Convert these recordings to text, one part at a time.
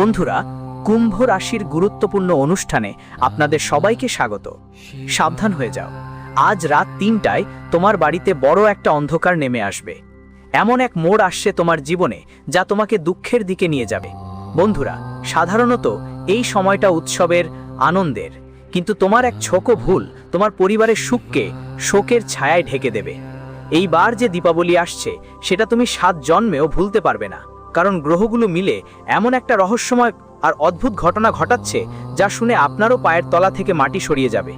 বন্ধুরা, কুম্ভ রাশির গুরুত্বপূর্ণ অনুষ্ঠানে আপনাদের সবাইকে স্বাগত। সাবধান হয়ে যাও, আজ রাত ৩টায় তোমার বাড়িতে বড় একটা অন্ধকার নেমে আসবে। এমন এক মোড় আসছে তোমার জীবনে যা তোমাকে দুঃখের দিকে নিয়ে যাবে। বন্ধুরা, সাধারণত এই সময়টা উৎসবের, আনন্দের, কিন্তু তোমার এক ছোট ভুল তোমার পরিবারের সুখকে শোকের ছায়ায় ঢেকে দেবে। এইবার যে দীপাবলি আসছে সেটা তুমি ৭ জন্মেও ভুলতে পারবে না, কারণ গ্রহগুলো মিলে এমন একটা রহস্যময় আর অদ্ভুত ঘটনা ঘটাচ্ছে যা শুনে আপনারও পায়ের তলা থেকে মাটি সরিয়ে যাবে।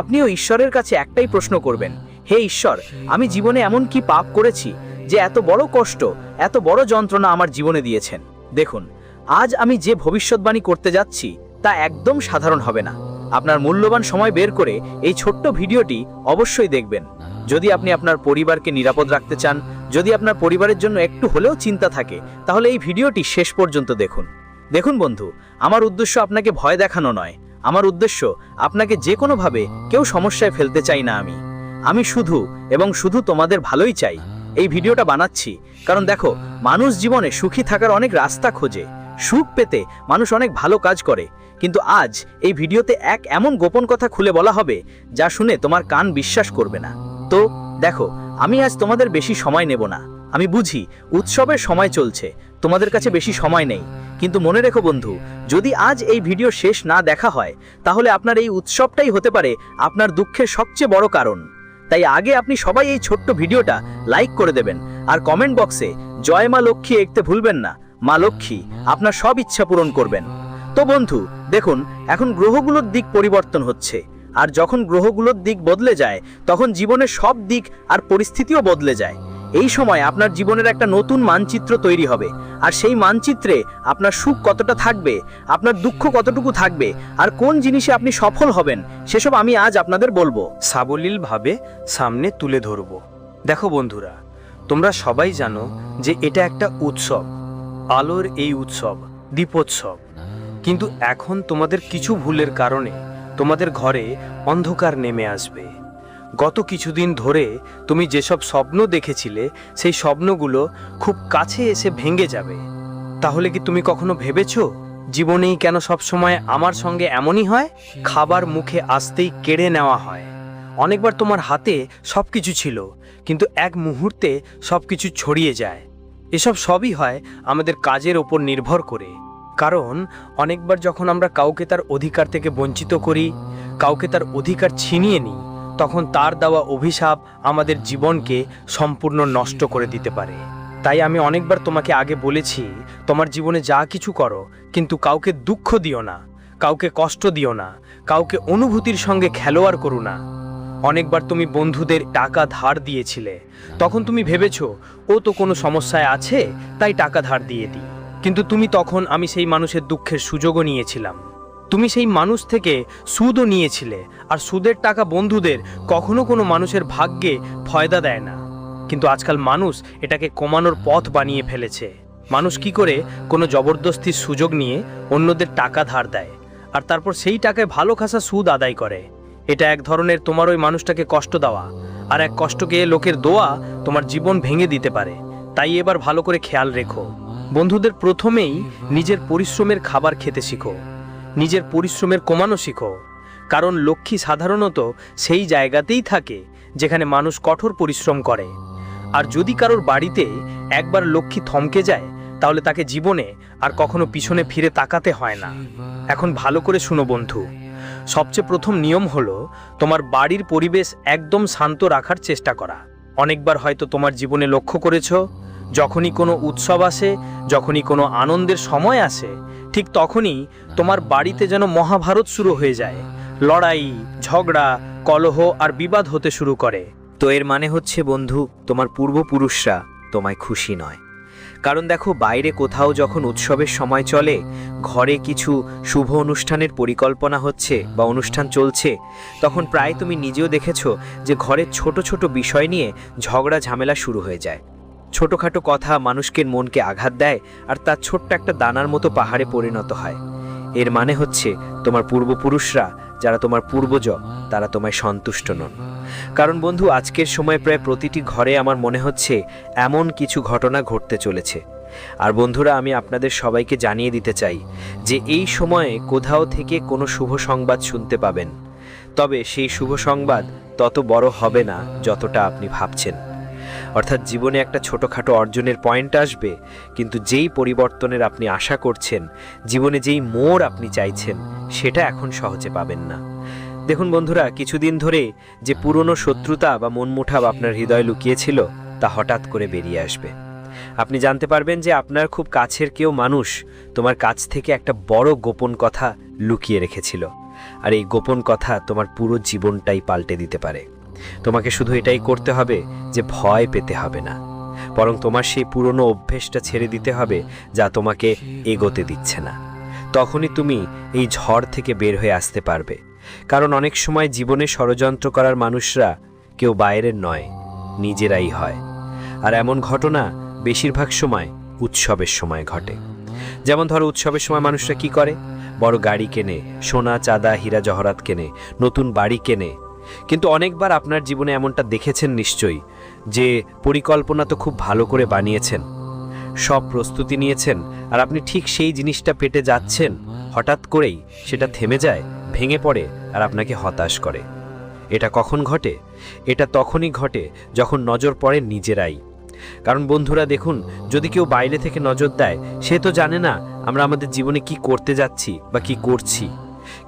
আপনিও ঈশ্বরের কাছে একটাই প্রশ্ন করবেন, হে ঈশ্বর, আমি জীবনে এমন কি পাপ করেছি যে এত বড় কষ্ট, এত বড় যন্ত্রণা আমার জীবনে দিয়েছেন। দেখুন, আজ আমি যে ভবিষ্যৎবাণী করতে যাচ্ছি তা একদম সাধারণ হবে না। আপনার মূল্যবান সময় বের করে এই ছোট্ট ভিডিওটি অবশ্যই দেখবেন। যদি আপনি আপনার পরিবারকে নিরাপদ রাখতে চান, যদি আপনার পরিবারের জন্য একটু হলেও চিন্তা থাকে, তাহলে এই ভিডিওটি শেষ পর্যন্ত দেখুন। দেখুন বন্ধু, আমার উদ্দেশ্য আপনাকে ভয় দেখানো নয়। আমার উদ্দেশ্য আপনাকে যে কোনোভাবে কেউ সমস্যায় ফেলতে চাই না। আমি শুধু এবং শুধু তোমাদের ভালোই চাই। এই ভিডিওটা বানাচ্ছি কারণ দেখো, মানুষ জীবনে সুখী থাকার অনেক রাস্তা খোঁজে। সুখ পেতে মানুষ অনেক ভালো কাজ করে, কিন্তু আজ এই ভিডিওতে এক এমন গোপন কথা খুলে বলা হবে যা শুনে তোমার কান বিশ্বাস করবে না। তো দেখো, আমি আজ তোমাদের বেশি সময় নেব না। আমি বুঝি উৎসবের সময় চলছে, তোমাদের কাছে বেশি সময় নেই, কিন্তু মনে রেখো বন্ধু, যদি আজ এই ভিডিও শেষ না দেখা হয় তাহলে আপনার এই উৎসবটাই হতে পারে আপনার দুঃখের সবচেয়ে বড় কারণ। তাই আগে আপনি সবাই এই ছোট্ট ভিডিওটা লাইক করে দেবেন আর কমেন্ট বক্সে জয় মা লক্ষ্মী লিখতে ভুলবেন না। মা লক্ষ্মী আপনার সব ইচ্ছা পূরণ করবেন। তো বন্ধু দেখুন, এখন গ্রহগুলোর দিক পরিবর্তন হচ্ছে, আর যখন গ্রহগুলোর দিক বদলে যায় তখন জীবনের সব দিক আর পরিস্থিতিও বদলে যায়। এই সময় আপনার জীবনের একটা নতুন মানচিত্র তৈরি হবে, আর সেই মানচিত্রে আপনার সুখ কতটা থাকবে, আপনার দুঃখ কতটুকু থাকবে, আর কোন জিনিসে আপনি সফল হবেন সেসব আমি আজ আপনাদের বলবো, সাবলীলভাবে সামনে তুলে ধরব। দেখো বন্ধুরা, তোমরা সবাই জানো যে এটা একটা উৎসব, আলোর এই উৎসব, দীপোৎসব। কিন্তু এখন তোমাদের কিছু ভুলের কারণে তোমাদের ঘরে অন্ধকার নেমে আসবে। গত কিছুদিন ধরে তুমি যেসব স্বপ্ন দেখেছিলে সেই স্বপ্নগুলো খুব কাছে এসে ভেঙে যাবে। তাহলে কি তুমি কখনো ভেবেছো জীবনেই কেন সবসময় আমার সঙ্গে এমনই হয়? খাবার মুখে আসতেই কেড়ে নেওয়া হয়। অনেকবার তোমার হাতে সব কিছু ছিল, কিন্তু এক মুহূর্তে সব কিছু ছড়িয়ে যায়। এসব সবই হয় আমাদের কাজের ওপর নির্ভর করে। কারণ অনেকবার যখন আমরা কাউকে তার অধিকার থেকে বঞ্চিত করি, কাউকে তার অধিকার ছিনিয়ে নিই, তখন তার দেওয়া অভিশাপ আমাদের জীবনকে সম্পূর্ণ নষ্ট করে দিতে পারে। তাই আমি অনেকবার তোমাকে আগে বলেছি, তোমার জীবনে যা কিছু করো কিন্তু কাউকে দুঃখ দিও না, কাউকে কষ্ট দিও না, কাউকে অনুভূতির সঙ্গে খেলোয়াড় করো না। অনেকবার তুমি বন্ধুদের টাকা ধার দিয়েছিলে, তখন তুমি ভেবেছো ও তো কোনো সমস্যায় আছে তাই টাকা ধার দিয়ে দিই, কিন্তু তুমি তখন আমি সেই মানুষের দুঃখের সুযোগও নিয়েছিলাম। তুমি সেই মানুষ থেকে সুদও নিয়েছিলে, আর সুদের টাকা বন্ধুদের কখনো কোনো মানুষের ভাগ্যে ফয়দা দেয় না। কিন্তু আজকাল মানুষ এটাকে কমানোর পথ বানিয়ে ফেলেছে। মানুষ কি করে কোনো জবরদস্তির সুযোগ নিয়ে অন্যদের টাকা ধার দেয়, আর তারপর সেই টাকায় ভালো খাসা সুদ আদায় করে। এটা এক ধরনের তোমার ওই মানুষটাকে কষ্ট দেওয়া, আর এক কষ্টকে লোকের দোয়া তোমার জীবন ভেঙে দিতে পারে। তাই এবার ভালো করে খেয়াল রেখো। বন্ধুদের প্রথমেই নিজের পরিশ্রমের খাবার খেতে শিখো, নিজের পরিশ্রমের কমানো শিখো। কারণ লক্ষ্মী সাধারণত সেই জায়গাতেই থাকে যেখানে মানুষ কঠোর পরিশ্রম করে। আর যদি কারোর বাড়িতে একবার লক্ষ্মী থমকে যায় তাহলে তাকে জীবনে আর কখনো পিছনে ফিরে তাকাতে হয় না। এখন ভালো করে শুনো বন্ধু, সবচেয়ে প্রথম নিয়ম হলো তোমার বাড়ির পরিবেশ একদম শান্ত রাখার চেষ্টা করা। অনেকবার হয়তো তোমার জীবনে লক্ষ্য করেছো, যখনই কোনো উৎসব আসে, যখনই কোনো আনন্দের সময় আসে, ঠিক তখনই তোমার বাড়িতে যেন মহাভারত শুরু হয়ে যায়। লড়াই, ঝগড়া, কলহ আর বিবাদ হতে শুরু করে। তো এর মানে হচ্ছে বন্ধু, তোমার পূর্বপুরুষরা তোমায় খুশি নয়। কারণ দেখো, বাইরে কোথাও যখন উৎসবের সময় চলে, ঘরে কিছু শুভ অনুষ্ঠানের পরিকল্পনা হচ্ছে বা অনুষ্ঠান চলছে, তখন প্রায় তুমি নিজেও দেখেছো যে ঘরের ছোট ছোট বিষয় নিয়ে ঝগড়া ঝামেলা শুরু হয়ে যায়। ছোটখাটো কথা মানুষকে মনকে আঘাত দেয়, আর তার ছোট্ট একটা দানার মতো পাহাড়ে পরিণত হয়। এর মানে হচ্ছে তোমার পূর্বপুরুষরা, যারা তোমার পূর্বজ, তারা তোমায় সন্তুষ্ট নন। কারণ বন্ধু, আজকের সময় প্রায় প্রতিটি ঘরে আমার মনে হচ্ছে এমন কিছু ঘটনা ঘটতে চলেছে আর বন্ধুরা, আমি আপনাদের সবাইকে জানিয়ে দিতে চাই যে এই সময়ে কোথাও থেকে কোনো শুভ সংবাদ শুনতে পাবেন, তবে সেই শুভ সংবাদ তত বড় হবে না যতটা আপনি ভাবছেন। অর্থাৎ জীবনে একটা ছোটোখাটো অর্জনের পয়েন্ট আসবে, কিন্তু যেই পরিবর্তনের আপনি আশা করছেন, জীবনে যেই মোড় আপনি চাইছেন, সেটা এখন সহজে পাবেন না। দেখুন বন্ধুরা, কিছুদিন ধরে যে পুরনো শত্রুতা বা মনমুঠাব আপনার হৃদয়ে লুকিয়েছিল, তা হঠাৎ করে বেরিয়ে আসবে। আপনি জানতে পারবেন যে আপনার খুব কাছের কেউ মানুষ তোমার কাছ থেকে একটা বড় গোপন কথা লুকিয়ে রেখেছিল, আর এই গোপন কথা তোমার পুরো জীবনটাই পাল্টে দিতে পারে। তোমাকে শুধু এটাই করতে হবে যে ভয় পেতে হবে না, বরং তোমার সেই পুরনো অভ্যেসটা ছেড়ে দিতে হবে যা তোমাকে এগোতে দিচ্ছে না। তখনই তুমি এই ঝড় থেকে বের হয়ে আসতে পারবে। কারণ অনেক সময় জীবনে ষড়যন্ত্র করার মানুষরা কেউ বাইরের নয়, নিজেরাই হয়। আর এমন ঘটনা বেশিরভাগ সময় উৎসবের সময় ঘটে। যেমন ধরো, উৎসবের সময় মানুষরা কি করে? বড় গাড়ি কেনে, সোনা চাঁদা হীরা জহরাত কেনে, নতুন বাড়ি কেনে। কিন্তু অনেকবার আপনার জীবনে এমনটা দেখেছেন নিশ্চয়ই, যে পরিকল্পনা তো খুব ভালো করে বানিয়েছেন, সব প্রস্তুতি নিয়েছেন, আর আপনি ঠিক সেই জিনিসটা পেতে যাচ্ছেন, হঠাৎ করেই সেটা থেমে যায়, ভেঙে পড়ে আর আপনাকে হতাশ করে। এটা কখন ঘটে? এটা তখনই ঘটে যখন নজর পড়ে নিজেরাই। কারণ বন্ধুরা দেখুন, যদি কেউ বাইরে থেকে নজর দেয়, সে তো জানে না আমরা আমাদের জীবনে কি করতে যাচ্ছি বা কি করছি।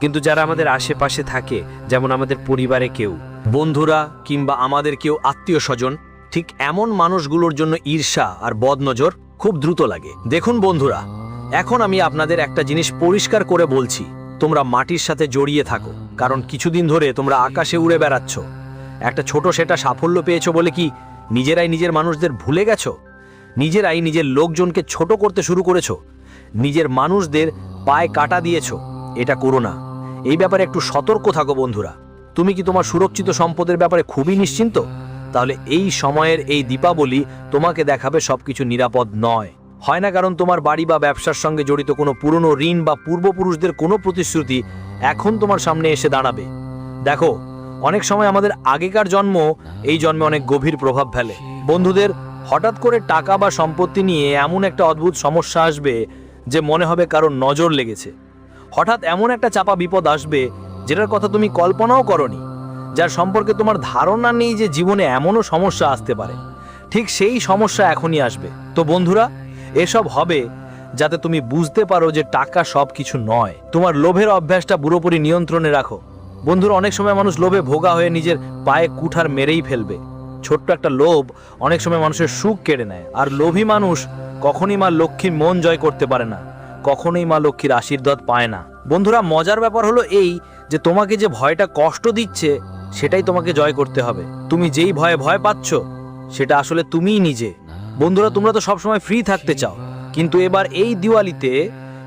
কিন্তু যারা আমাদের আশেপাশে থাকে, যেমন আমাদের পরিবারে কেউ, বন্ধুরা কিংবা আমাদের কেউ আত্মীয় স্বজন, ঠিক এমন মানুষগুলোর জন্য ঈর্ষা আর বদনজর খুব দ্রুত লাগে। দেখুন বন্ধুরা, এখন আমি আপনাদের একটা জিনিস পরিষ্কার করে বলছি, তোমরা মাটির সাথে জড়িয়ে থাকো। কারণ কিছুদিন ধরে তোমরা আকাশে উড়ে বেড়াচ্ছ। একটা ছোট সেটা সাফল্য পেয়েছো বলে কি নিজেরাই নিজের মানুষদের ভুলে গেছো? নিজেরাই নিজের লোকজনকে ছোট করতে শুরু করেছো, নিজের মানুষদের পায়ে কাটা দিয়েছো। এটা করো না। এই ব্যাপারে একটু সতর্ক থাকো বন্ধুরা। তুমি কি তোমার সুরক্ষিত সম্পদের ব্যাপারে খুবই নিশ্চিন্ত? তাহলে এই সময়ের এই দীপাবলি তোমাকে দেখাবে সবকিছু নিরাপদ নয়। হয় না কারণ তোমার বাড়ি বা ব্যবসার সঙ্গে জড়িত কোনো পুরনো ঋণ বা পূর্বপুরুষদের কোনো প্রতিশ্রুতি এখন তোমার সামনে এসে দাঁড়াবে। দেখো, অনেক সময় আমাদের আগেকার জন্ম এই জন্মে অনেক গভীর প্রভাব ফেলে। বন্ধুদের হঠাৎ করে টাকা বা সম্পত্তি নিয়ে এমন একটা অদ্ভুত সমস্যা আসবে যে মনে হবে কারণ নজর লেগেছে। হঠাৎ এমন একটা চাপা বিপদ আসবে যেটার কথা তুমি কল্পনাও করনি, যার সম্পর্কে তোমার ধারণা নেই যে জীবনে এমনও সমস্যা আসতে পারে। ঠিক সেই সমস্যা এখনই আসবে। তো বন্ধুরা, এসব হবে যাতে তুমি বুঝতে পারো যে টাকা সব কিছু নয়। তোমার লোভের অভ্যাসটা পুরোপুরি নিয়ন্ত্রণে রাখো। বন্ধুরা, অনেক সময় মানুষ লোভে ভোগা হয়ে নিজের পায়ে কুঠার মেরেই ফেলবে। ছোট্ট একটা লোভ অনেক সময় মানুষের সুখ কেড়ে নেয়। আর লোভী মানুষ কখনই মা লক্ষ্মীর মন জয় করতে পারে না, কখনোই মা লক্ষ্মীর আশীর্বাদ পায় না। বন্ধুরা, মজার ব্যাপার হলো এই যে তোমাকে যে ভয়টা কষ্ট দিচ্ছে, সেটাই তোমাকে জয় করতে হবে। তুমি যেই ভয়ে ভয় পাচ্ছ, সেটা আসলে তুমিই নিজে। বন্ধুরা, তোমরা তো সবসময় ফ্রি থাকতে চাও, কিন্তু এবার এই দিওয়ালিতে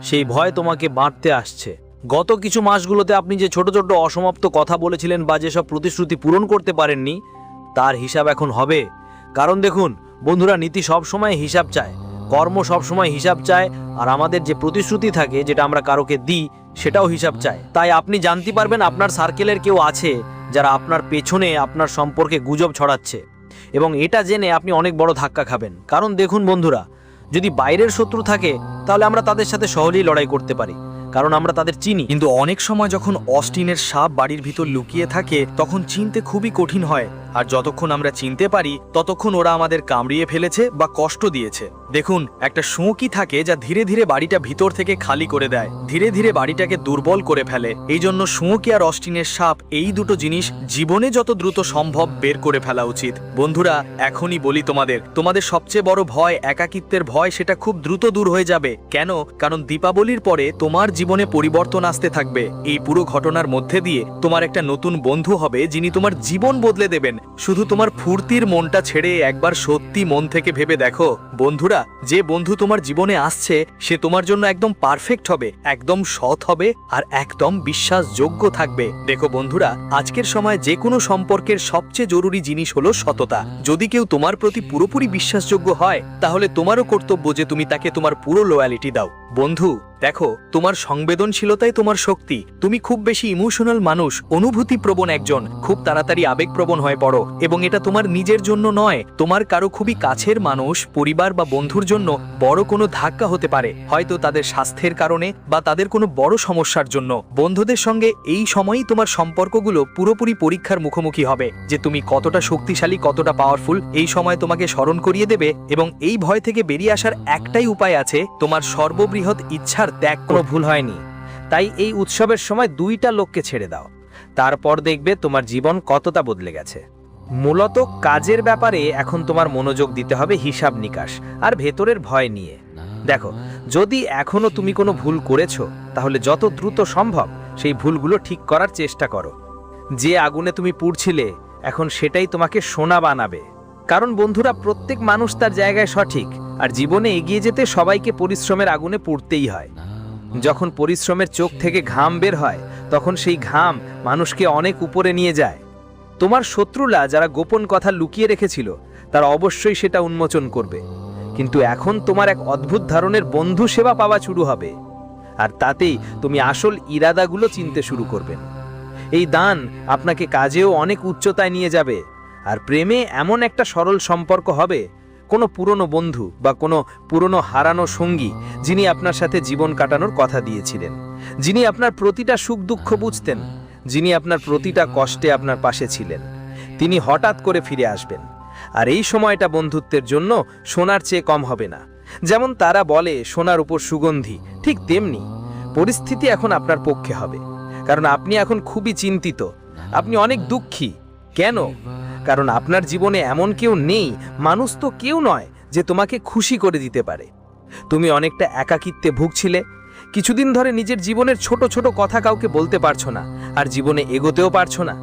সেই ভয় তোমাকে বাঁটতে আসছে। গত কিছু মাসগুলোতে আপনি যে ছোট ছোট অসমাপ্ত কথা বলেছিলেন বা যেসব প্রতিশ্রুতি পূরণ করতে পারেননি, তার হিসাব এখন হবে। কারণ দেখুন বন্ধুরা, নীতি সবসময় হিসাব চায়, কর্ম সবসময় হিসাব চায়, আর আমাদের যে প্রতিশ্রুতি থাকে যেটা আমরা কারোকে দিই, সেটাও হিসাব চায়। তাই আপনি জানতে পারবেন আপনার সার্কেলের কেউ আছে যারা আপনার পেছনে আপনার সম্পর্কে গুজব ছড়াচ্ছে, এবং এটা জেনে আপনি অনেক বড় ধাক্কা খাবেন। কারণ দেখুন বন্ধুরা, যদি বাইরের শত্রু থাকে তাহলে আমরা তাদের সাথে সহজেই লড়াই করতে পারি, কারণ আমরা তাদের চিনি। কিন্তু অনেক সময় যখন অস্টিনের সাপ বাড়ির ভিতর লুকিয়ে থাকে, তখন চিনতে খুবই কঠিন হয়। আর যতক্ষণ আমরা চিনতে পারি, ততক্ষণ ওরা আমাদের কামড়িয়ে ফেলেছে বা কষ্ট দিয়েছে। দেখুন, একটা শুঁকি থাকে যা ধীরে ধীরে বাড়িটা ভিতর থেকে খালি করে দেয়, ধীরে ধীরে বাড়িটাকে দুর্বল করে ফেলে। এই জন্য শুঁকি আর অস্টিনের সাপ, এই দুটো জিনিস জীবনে যত দ্রুত সম্ভব বের করে ফেলা উচিত। বন্ধুরা, এখনই বলি তোমাদের সবচেয়ে বড় ভয়, একাকিত্বের ভয়, সেটা খুব দ্রুত দূর হয়ে যাবে। কেন? কারণ দীপাবলির পরে তোমার জীবনে পরিবর্তন আসতে থাকবে। এই পুরো ঘটনার মধ্যে দিয়ে তোমার একটা নতুন বন্ধু হবে, যিনি তোমার জীবন বদলে দেবেন। শুধু তোমার ফুর্তির মনটা ছেড়ে একবার সত্যি মন থেকে ভেবে দেখো বন্ধুরা, যে বন্ধু তোমার জীবনে আসছে সে তোমার জন্য একদম পারফেক্ট হবে, একদম সৎ হবে, আর একদম বিশ্বাসযোগ্য থাকবে। দেখো বন্ধুরা, আজকের সময় যে কোনো সম্পর্কের সবচেয়ে জরুরি জিনিস হলো সততা। যদি কেউ তোমার প্রতি পুরোপুরি বিশ্বাসযোগ্য হয়, তাহলে তোমারও কর্তব্য যে তুমি তাকে তোমার পুরো লয়ালিটি দাও। বন্ধু, দেখো, তোমার সংবেদনশীলতাই তোমার শক্তি। তুমি খুব বেশি ইমোশনাল মানুষ, অনুভূতিপ্রবণ একজন, খুব তাড়াতাড়ি আবেগপ্রবণ হয়ে পড়ো, এবং এটা তোমার নিজের জন্য নয়, তোমার কারো খুবই কাছের মানুষ, পরিবার বা বন্ধুর জন্য বড় কোনো ধাক্কা হতে পারে, হয়তো তাদের স্বাস্থ্যের কারণে বা তাদের কোনো বড় সমস্যার জন্য। বন্ধুদের সঙ্গে এই সময়ই তোমার সম্পর্কগুলো পুরোপুরি পরীক্ষার মুখোমুখি হবে, যে তুমি কতটা শক্তিশালী, কতটা পাওয়ারফুল। এই সময় তোমাকে স্মরণ করিয়ে দেবে, এবং এই ভয় থেকে বেরিয়ে আসার একটাই উপায় আছে, তোমার সর্ববৃহৎ ইচ্ছার ত্যাগ। কোনো ভুল হয়নি। তাই এই উৎসবের সময় 2টা লোককে ছেড়ে দাও, তারপর দেখবে তোমার জীবন কতটা বদলে গেছে। মূলত কাজের ব্যাপারে এখন তোমার মনোযোগ দিতে হবে হিসাব নিকাশ আর ভেতরের ভয় নিয়ে। দেখো, যদি এখনো তুমি কোনো ভুল করেছো, তাহলে যত দ্রুত সম্ভব সেই ভুলগুলো ঠিক করার চেষ্টা করো। যে আগুনে তুমি পুড়ছিলে, এখন সেটাই তোমাকে সোনা বানাবে। কারণ বন্ধুরা, প্রত্যেক মানুষ তার জায়গায় সঠিক, আর জীবনে এগিয়ে যেতে সবাইকে পরিশ্রমের আগুনে পুড়তেই হয়। যখন পরিশ্রমের চোখ থেকে ঘাম বের হয়, তখন সেই ঘাম মানুষকে অনেক উপরে নিয়ে যায়। তোমার শত্রুরা যারা গোপন কথা লুকিয়ে রেখেছিল, তারা অবশ্যই সেটা উন্মোচন করবে। কিন্তু এখন তোমার এক অদ্ভুত ধরনের বন্ধু সেবা পাওয়া শুরু হবে, আর তাতেই তুমি আসল ইরাদাগুলো চিনতে শুরু করবেন। এই দান আপনাকে কাজেও অনেক উচ্চতায় নিয়ে যাবে, আর প্রেমে এমন একটা সরল সম্পর্ক হবে, কোনো পুরনো বন্ধু বা কোনো পুরনো হারানো সঙ্গী যিনি আপনার সাথে জীবন কাটানোর কথা দিয়েছিলেন, যিনি আপনার প্রতিটা সুখ দুঃখ বুঝতেন, যিনি আপনার প্রতিটা কষ্টে আপনার পাশে ছিলেন, তিনি হঠাৎ করে ফিরে আসবেন। আর এই সময়টা বন্ধুত্বের জন্য সোনার চেয়ে কম হবে না। যেমন তারা বলে সোনার উপর সুগন্ধি, ঠিক তেমনি পরিস্থিতি এখন আপনার পক্ষে হবে। কারণ আপনি এখন খুবই চিন্তিত, আপনি অনেক দুঃখী। কেন? কারণ আপনার জীবনে এমন কেউ নেই, মানুষ তো কেউ নয়, যে তোমাকে খুশি করে দিতে পারে। তুমি অনেকটা একাকিত্বে ভুগছিলে, কিছুদিন ধরে নিজের জীবনের ছোট ছোট কথা কাউকে বলতে পারছো না, আর জীবনে এগোতেও পারছো না।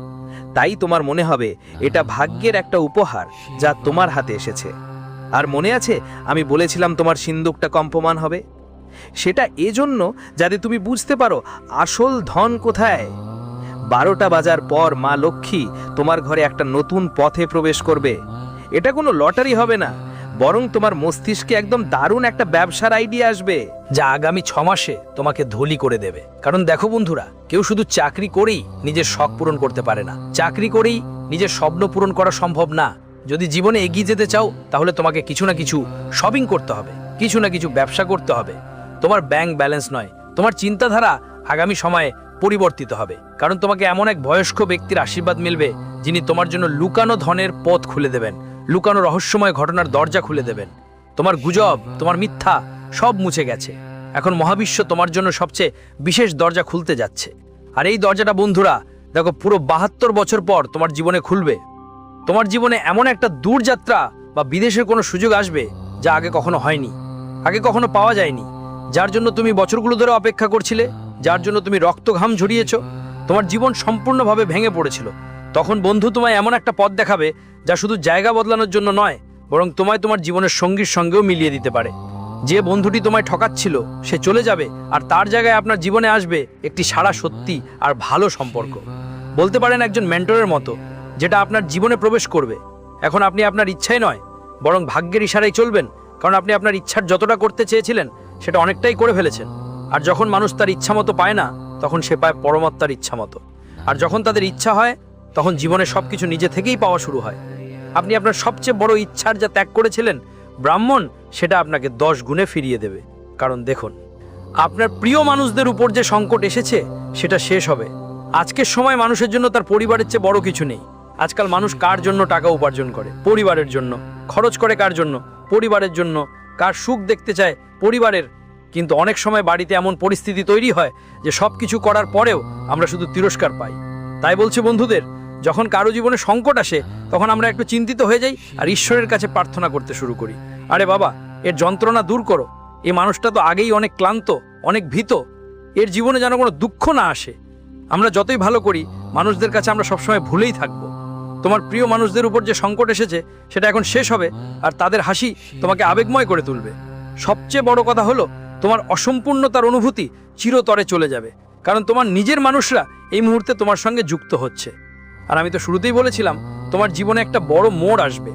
তাই তোমার মনে হবে এটা ভাগ্যের একটা উপহার যা তোমার হাতে এসেছে। আর মনে আছে আমি বলেছিলাম তোমার সিন্দুকটা কম্পমান হবে? সেটা এজন্য যাতে তুমি বুঝতে পারো আসল ধন কোথায়। 12টা বাজার পর মা লক্ষ্মী তোমার ঘরে একটা নতুন পথে প্রবেশ করবে। এটা কোনো লটারি হবে না, বরং তোমার মস্তিষ্কে একদম দারুণ একটা ব্যবসার আইডিয়া আসবে, যা আগামী 6 মাসে তোমাকে ধনী করে দেবে। কারণ দেখো বন্ধুরা, কেউ শুধু চাকরি করেই নিজের শখ পূরণ করতে পারে না, চাকরি করেই নিজের স্বপ্ন পূরণ করা সম্ভব না। যদি জীবনে এগিয়ে যেতে চাও, তাহলে তোমাকে কিছু না কিছু শপিং করতে হবে, কিছু না কিছু ব্যবসা করতে হবে। তোমার ব্যাংক ব্যালেন্স নয়, তোমার চিন্তাধারা আগামী সময়ে পরিবর্তিত হবে। কারণ তোমাকে এমন এক বয়স্ক ব্যক্তির আশীর্বাদ মিলবে, যিনি তোমার জন্য লুকানো ধনের পথ খুলে দেবেন, লুকানো রহস্যময় ঘটনার দরজা খুলে দেবেন। তোমার গুজব, তোমার মিথ্যা সব মুছে গেছে। এখন মহাবিশ্ব তোমার জন্য সবচেয়ে বিশেষ দরজা খুলতে যাচ্ছে। আর এই দরজাটা বন্ধুরা, দেখো, পুরো 72 বছর পর তোমার জীবনে খুলবে। তোমার জীবনে এমন একটা দূরযাত্রা বা বিদেশের কোনো সুযোগ আসবে, যা আগে কখনো হয়নি, আগে কখনো পাওয়া যায়নি, যার জন্য তুমি বছরগুলো ধরে অপেক্ষা করছিলে, যার জন্য তুমি রক্ত ঘাম ঝরিয়েছ। তোমার জীবন সম্পূর্ণভাবে ভেঙে পড়েছিল। তখন বন্ধু তোমায় এমন একটা পথ দেখাবে, যা শুধু জায়গা বদলানোর জন্য নয়, বরং তোমায় তোমার জীবনের সঙ্গীর সঙ্গেও মিলিয়ে দিতে পারে। যে বন্ধুটি তোমায় ঠকাচ্ছিল, সে চলে যাবে, আর তার জায়গায় আপনার জীবনে আসবে একটি সারা সত্যি আর ভালো সম্পর্ক। বলতে পারেন একজন মেন্টরের মতো, যেটা আপনার জীবনে প্রবেশ করবে। এখন আপনি আপনার ইচ্ছায় নয়, বরং ভাগ্যের ইশারায় চলবেন। কারণ আপনি আপনার ইচ্ছার যতটা করতে চেয়েছিলেন, সেটা অনেকটাই করে ফেলেছেন। আর যখন মানুষ তার ইচ্ছা মতো পায় না, তখন সে পায় পরমাত্মার ইচ্ছা মতো। আর যখন তাদের ইচ্ছা হয়, তখন জীবনে সবকিছু নিজে থেকেই পাওয়া শুরু হয়। আপনি আপনার সবচেয়ে বড় ইচ্ছার যা ত্যাগ করেছিলেন, ব্রাহ্মণ সেটা আপনাকে 10 গুণে ফিরিয়ে দেবে। কারণ দেখুন, আপনার প্রিয় মানুষদের উপর যে সংকট এসেছে, সেটা শেষ হবে। আজকের সময় মানুষের জন্য তার পরিবারের চেয়ে বড় কিছু নেই। আজকাল মানুষ কার জন্য টাকা উপার্জন করে? পরিবারের জন্য। খরচ করে কার জন্য? পরিবারের জন্য। কার সুখ দেখতে চায়? পরিবারের। কিন্তু অনেক সময় বাড়িতে এমন পরিস্থিতি তৈরি হয় যে সব কিছু করার পরেও আমরা শুধু তিরস্কার পাই। তাই বলছি বন্ধুদের, যখন কারো জীবনে সংকট আসে, তখন আমরা একটু চিন্তিত হয়ে যাই আর ঈশ্বরের কাছে প্রার্থনা করতে শুরু করি, আরে বাবা, এর যন্ত্রণা দূর করো। এই মানুষটা তো আগেই অনেক ক্লান্ত, অনেক ভীত, এর জীবনে যেন কোনো দুঃখ না আসে। আমরা যতই ভালো করি, মানুষদের কাছে আমরা সবসময় ভুলেই থাকবো। তোমার প্রিয় মানুষদের উপর যে সংকট এসেছে, সেটা এখন শেষ হবে, আর তাদের হাসি তোমাকে আবেগময় করে তুলবে। সবচেয়ে বড় কথা হলো, তোমার অসম্পূর্ণতার অনুভূতি চিরতরে চলে যাবে, কারণ তোমার নিজের মানুষরা এই মুহূর্তে তোমার সঙ্গে যুক্ত হচ্ছে। আর আমি তো শুরুতেই বলেছিলাম, তোমার জীবনে একটা বড় মোড় আসবে।